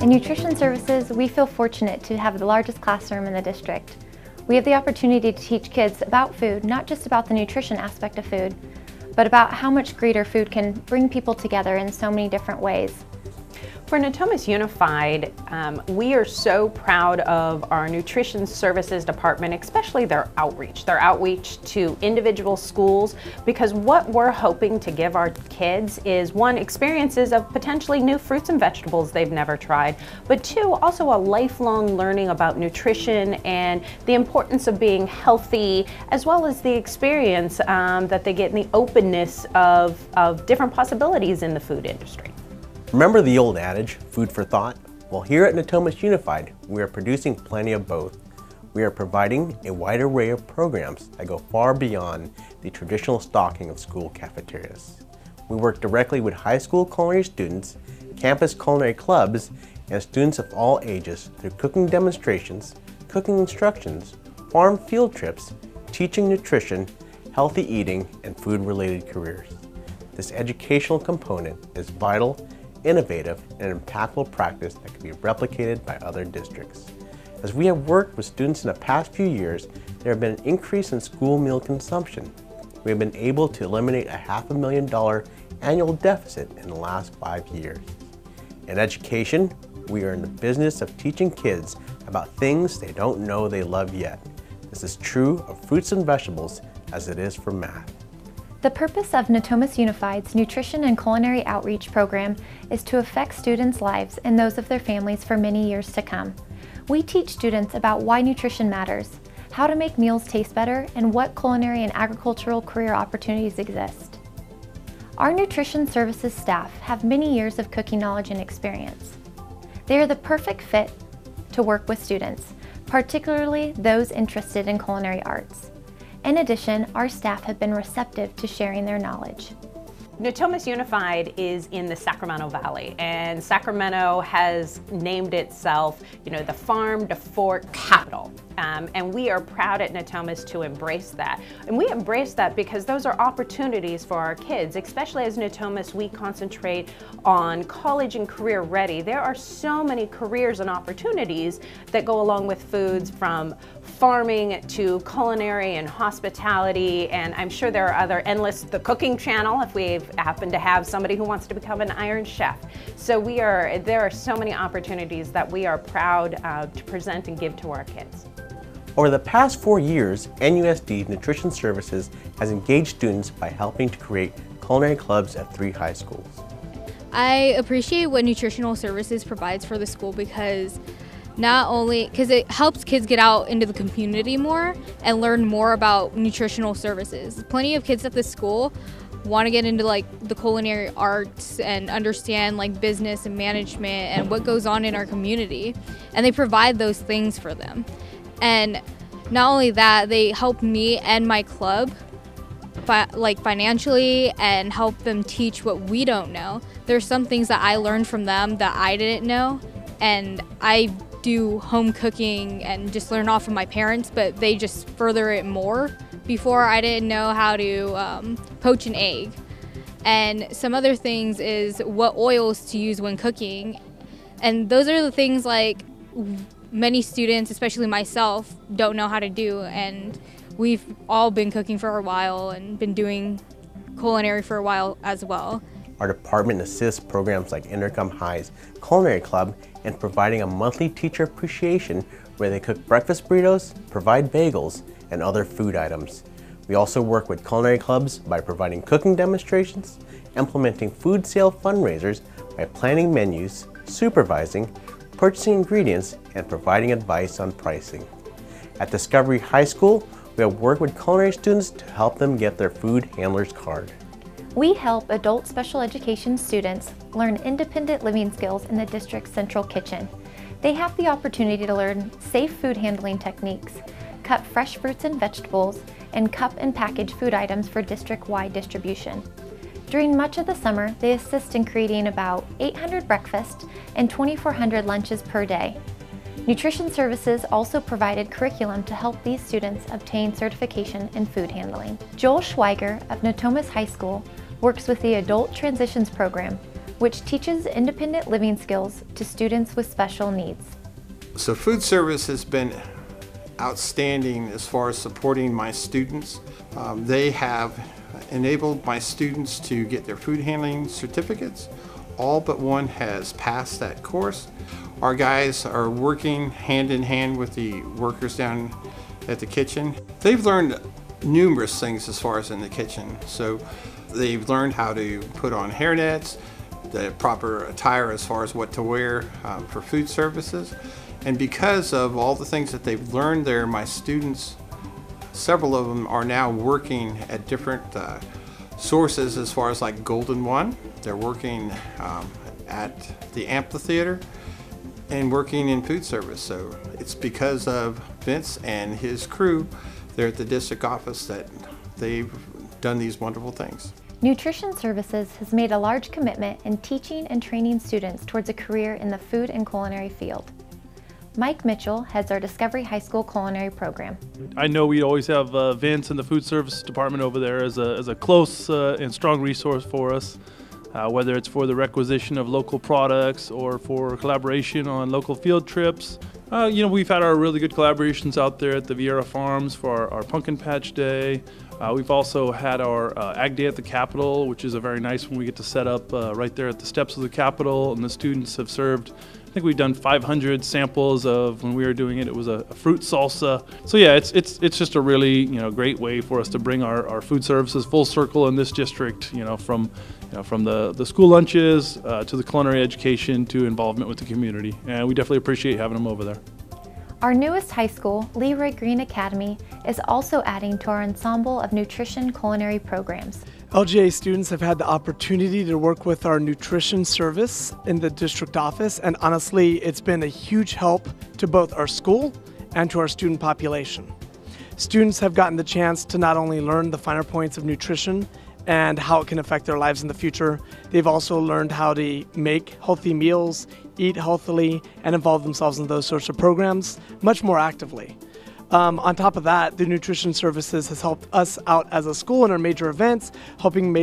In Nutrition Services, we feel fortunate to have the largest classroom in the district. We have the opportunity to teach kids about food, not just about the nutrition aspect of food, but about how much greater food can bring people together in so many different ways. For Natomas Unified, we are so proud of our Nutrition Services Department, especially their outreach to individual schools, because what we're hoping to give our kids is, one, experiences of potentially new fruits and vegetables they've never tried, but two, also a lifelong learning about nutrition and the importance of being healthy, as well as the experience that they get in the openness of different possibilities in the food industry. Remember the old adage, food for thought? Well, here at Natomas Unified, we are producing plenty of both. We are providing a wide array of programs that go far beyond the traditional stocking of school cafeterias. We work directly with high school culinary students, campus culinary clubs, and students of all ages through cooking demonstrations, cooking instructions, farm field trips, teaching nutrition, healthy eating, and food-related careers. This educational component is vital, innovative, and impactful practice that can be replicated by other districts. As we have worked with students in the past few years, there have been an increase in school meal consumption. We have been able to eliminate a $500,000 annual deficit in the last 5 years. In education, we are in the business of teaching kids about things they don't know they love yet. This is true of fruits and vegetables as it is for math. The purpose of Natomas Unified's Nutrition and Culinary Outreach program is to affect students' lives and those of their families for many years to come. We teach students about why nutrition matters, how to make meals taste better, and what culinary and agricultural career opportunities exist. Our Nutrition Services staff have many years of cooking knowledge and experience. They are the perfect fit to work with students, particularly those interested in culinary arts. In addition, our staff have been receptive to sharing their knowledge. Natomas Unified is in the Sacramento Valley, and Sacramento has named itself, the farm to fork capital. And we are proud at Natomas to embrace that. And we embrace that because those are opportunities for our kids, especially as Natomas we concentrate on college and career ready. There are so many careers and opportunities that go along with foods, from farming to culinary and hospitality, and I'm sure there are the cooking channel if we happen to have somebody who wants to become an Iron Chef. So there are so many opportunities that we are proud to present and give to our kids. Over the past 4 years, NUSD Nutrition Services has engaged students by helping to create culinary clubs at 3 high schools. I appreciate what Nutritional Services provides for the school because it helps kids get out into the community more and learn more about nutritional services. Plenty of kids at this school want to get into the culinary arts and understand business and management and what goes on in our community, and they provide those things for them. And not only that, they help me and my club financially and help them teach what we don't know. There's some things that I learned from them that I didn't know, and I do home cooking and just learn off of my parents, but they just further it more. Before, I didn't know how to poach an egg. And some other things is what oils to use when cooking. And those are the things many students, especially myself, don't know how to do. And we've all been cooking for a while and been doing culinary for a while as well. Our department assists programs like Intercom High's Culinary Club in providing a monthly teacher appreciation where they cook breakfast burritos, provide bagels, and other food items. We also work with culinary clubs by providing cooking demonstrations, implementing food sale fundraisers by planning menus, supervising, purchasing ingredients, and providing advice on pricing. At Discovery High School, we have worked with culinary students to help them get their food handler's card. We help adult special education students learn independent living skills in the district's central kitchen. They have the opportunity to learn safe food handling techniques, cut fresh fruits and vegetables, and cup and package food items for district-wide distribution. During much of the summer, they assist in creating about 800 breakfasts and 2,400 lunches per day. Nutrition Services also provided curriculum to help these students obtain certification in food handling. Joel Schweiger of Natomas High School works with the Adult Transitions Program, which teaches independent living skills to students with special needs. So food service has been outstanding as far as supporting my students. They have enabled my students to get their food handling certificates. All but one has passed that course. Our guys are working hand in hand with the workers down at the kitchen. They've learned numerous things as far as in the kitchen. So they've learned how to put on hairnets, the proper attire as far as what to wear for food services. And because of all the things that they've learned there, my students, several of them are now working at different sources as far as like Golden One. They're working at the amphitheater and working in food service. So it's because of Vince and his crew there at the district office that they've done these wonderful things. Nutrition Services has made a large commitment in teaching and training students towards a career in the food and culinary field. Mike Mitchell heads our Discovery High School culinary program. I know we always have Vince and the food service department over there as a close and strong resource for us, whether it's for the requisition of local products or for collaboration on local field trips. We've had our really good collaborations out there at the Vieira Farms for our Pumpkin Patch Day. We've also had our Ag Day at the Capitol, which is a very nice one. We get to set up right there at the steps of the Capitol, and the students have served, I think we've done 500 samples of, when we were doing it, it was a fruit salsa. So yeah, it's just a really great way for us to bring our food services full circle in this district, from the school lunches to the culinary education to involvement with the community. And we definitely appreciate having them over there. Our newest high school, Leroy Green Academy, is also adding to our ensemble of nutrition culinary programs. LGA students have had the opportunity to work with our nutrition service in the district office, and honestly, it's been a huge help to both our school and to our student population. Students have gotten the chance to not only learn the finer points of nutrition and how it can affect their lives in the future, they've also learned how to make healthy meals, eat healthily, and involve themselves in those sorts of programs much more actively. On top of that, the nutrition services has helped us out as a school in our major events, helping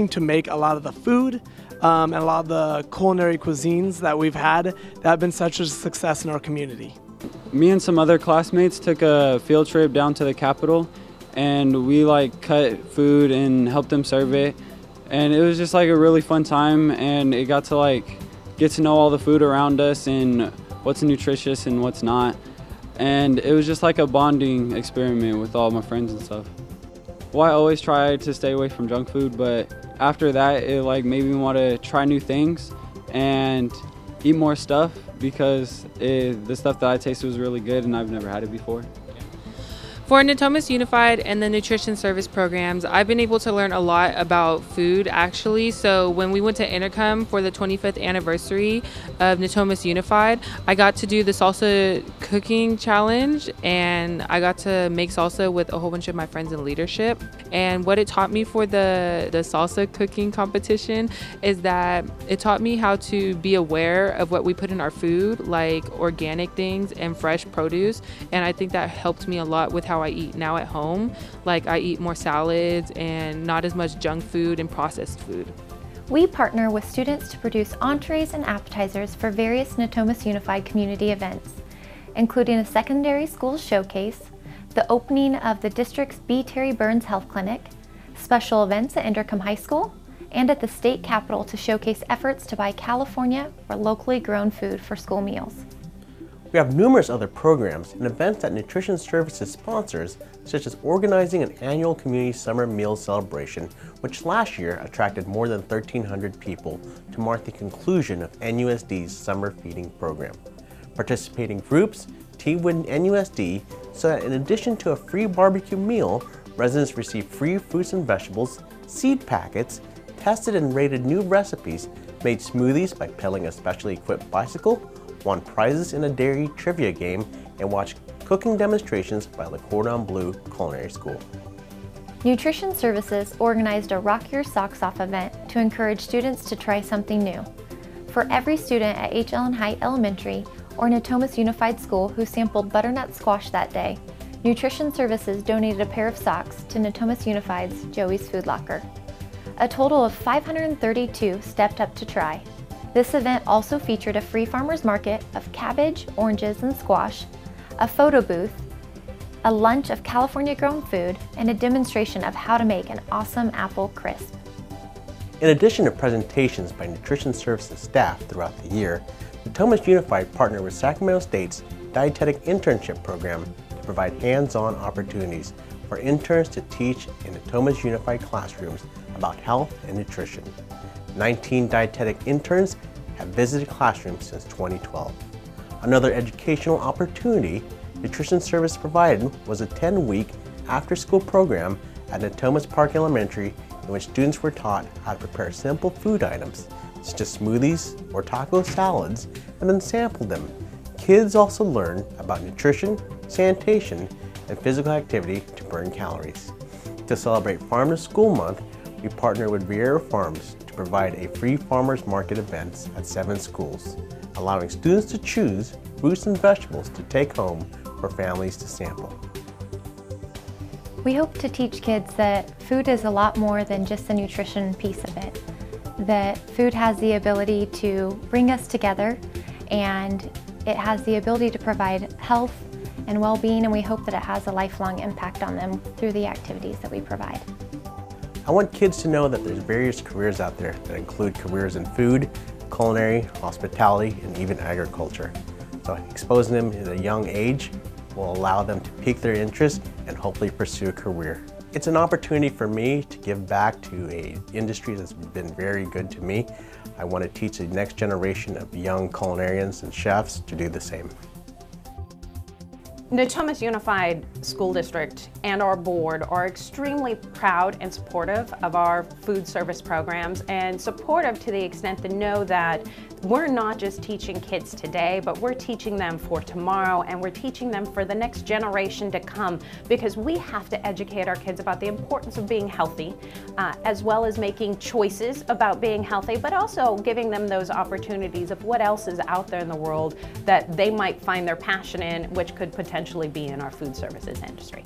to make a lot of the food and a lot of the culinary cuisines that we've had that have been such a success in our community. Me and some other classmates took a field trip down to the Capitol, and we cut food and helped them serve it, and it was just a really fun time, and it got to get to know all the food around us and what's nutritious and what's not. And it was just a bonding experiment with all my friends and stuff. Well, I always try to stay away from junk food, but after that, it made me want to try new things and eat more stuff because the stuff that I tasted was really good and I've never had it before. For Natomas Unified and the nutrition service programs, I've been able to learn a lot about food actually. So when we went to Intercom for the 25th anniversary of Natomas Unified, I got to do the salsa cooking challenge, and I got to make salsa with a whole bunch of my friends in leadership. And what it taught me for the salsa cooking competition is that it taught me how to be aware of what we put in our food, like organic things and fresh produce. And I think that helped me a lot with how I eat now at home. I eat more salads and not as much junk food and processed food. We partner with students to produce entrees and appetizers for various Natomas Unified community events, including a secondary school showcase, the opening of the district's B. Terry Burns Health Clinic, special events at Intercom High School, and at the state capitol to showcase efforts to buy California or locally grown food for school meals. We have numerous other programs and events that Nutrition Services sponsors, such as organizing an annual community summer meal celebration, which last year attracted more than 1,300 people to mark the conclusion of NUSD's summer feeding program. Participating groups teamed with NUSD so that in addition to a free barbecue meal, residents receive free fruits and vegetables, seed packets, tested and rated new recipes, made smoothies by pedaling a specially equipped bicycle, won prizes in a dairy trivia game, and watched cooking demonstrations by the Cordon Bleu Culinary School. Nutrition Services organized a Rock Your Socks Off event to encourage students to try something new. For every student at H. Ellen Height Elementary or Natomas Unified School who sampled butternut squash that day, Nutrition Services donated a pair of socks to Natomas Unified's Joey's Food Locker. A total of 532 stepped up to try. This event also featured a free farmers market of cabbage, oranges, and squash, a photo booth, a lunch of California-grown food, and a demonstration of how to make an awesome apple crisp. In addition to presentations by Nutrition Services staff throughout the year, Natomas Unified partnered with Sacramento State's Dietetic Internship Program to provide hands-on opportunities for interns to teach in Natomas Unified classrooms about health and nutrition. 19 dietetic interns have visited classrooms since 2012. Another educational opportunity Nutrition Service provided was a 10-week after-school program at Natomas Park Elementary in which students were taught how to prepare simple food items such as smoothies or taco salads and then sampled them. Kids also learned about nutrition, sanitation, and physical activity to burn calories. To celebrate Farm to School Month, we partnered with Viera Farms to provide a free farmers market events at 7 schools, allowing students to choose fruits and vegetables to take home for families to sample. We hope to teach kids that food is a lot more than just the nutrition piece of it. That food has the ability to bring us together, and it has the ability to provide health and well-being, and we hope that it has a lifelong impact on them through the activities that we provide. I want kids to know that there's various careers out there that include careers in food, culinary, hospitality, and even agriculture. So exposing them at a young age will allow them to pique their interest and hopefully pursue a career. It's an opportunity for me to give back to an industry that's been very good to me. I want to teach the next generation of young culinarians and chefs to do the same. Natomas Unified School District and our board are extremely proud and supportive of our food service programs, and supportive to the extent to know that we're not just teaching kids today, but we're teaching them for tomorrow, and we're teaching them for the next generation to come, because we have to educate our kids about the importance of being healthy, as well as making choices about being healthy, but also giving them those opportunities of what else is out there in the world that they might find their passion in, which could potentially be in our food services industry.